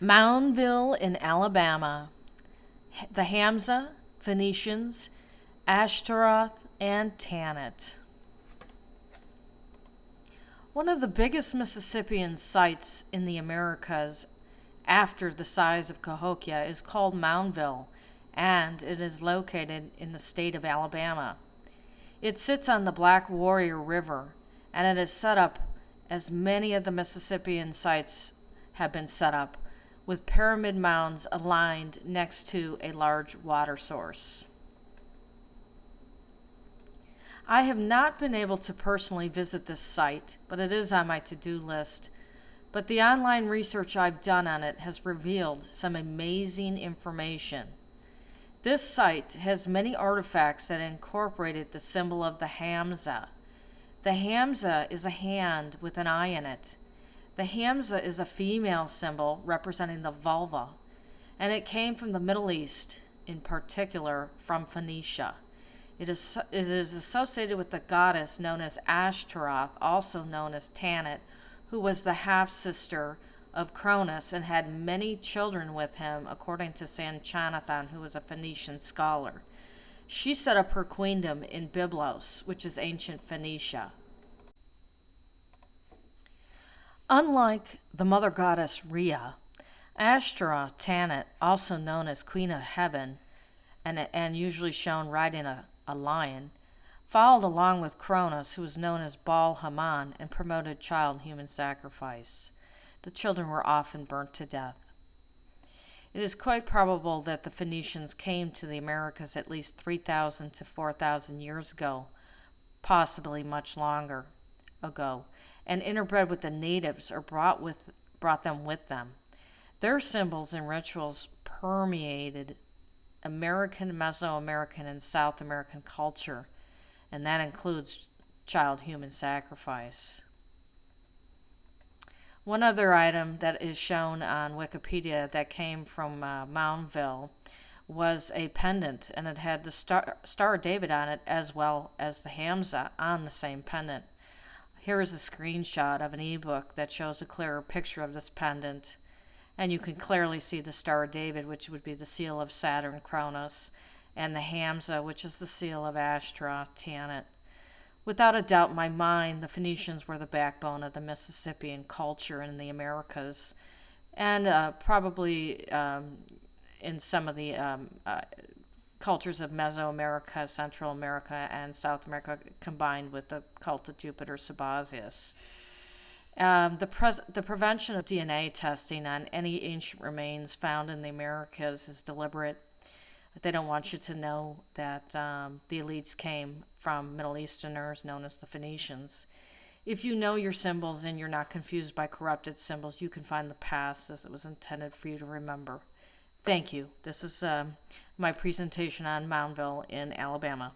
Moundville in Alabama, the Hamsa, Phoenicians, Ashtoreth, and Tanit. One of the biggest Mississippian sites in the Americas after the size of Cahokia is called Moundville, and it is located in the state of Alabama. It sits on the Black Warrior River, and it is set up as many of the Mississippian sites have been set up, with pyramid mounds aligned next to a large water source. I have not been able to personally visit this site, but it is on my to-do list. But the online research I've done on it has revealed some amazing information. This site has many artifacts that incorporated the symbol of the Hamsa. The Hamsa is a hand with an eye in it. The Hamsa is a female symbol representing the vulva, and it came from the Middle East, in particular from Phoenicia. It is associated with the goddess known as Ashtoreth, also known as Tanit, who was the half-sister of Cronus and had many children with him, according to Sanchonathan, who was a Phoenician scholar. She set up her queendom in Byblos, which is ancient Phoenicia. Unlike the mother goddess Rhea, Ashtoreth Tanit, also known as Queen of Heaven, and usually shown riding a lion, followed along with Cronus, who was known as Baal Haman, and promoted child human sacrifice. The children were often burnt to death. It is quite probable that the Phoenicians came to the Americas at least 3,000 to 4,000 years ago, possibly much longer ago, and interbred with the natives or brought them with them. Their symbols and rituals permeated American, Mesoamerican, and South American culture, and that includes child human sacrifice. One other item that is shown on Wikipedia that came from Moundville was a pendant, and it had the Star of David on it as well as the Hamsa on the same pendant. Here is a screenshot of an ebook that shows a clearer picture of this pendant, and you can clearly see the Star of David, which would be the seal of Saturn Cronus, and the Hamsa, which is the seal of Ashtoreth Tanit. Without a doubt in my mind, the Phoenicians were the backbone of the Mississippian culture in the Americas, and probably in some of the cultures of Mesoamerica, Central America, and South America, combined with the cult of Jupiter Sabazius. The prevention of DNA testing on any ancient remains found in the Americas is deliberate. They don't want you to know that the elites came from Middle Easterners known as the Phoenicians. If you know your symbols and you're not confused by corrupted symbols, you can find the past as it was intended for you to remember. Thank you. This is my presentation on Moundville in Alabama.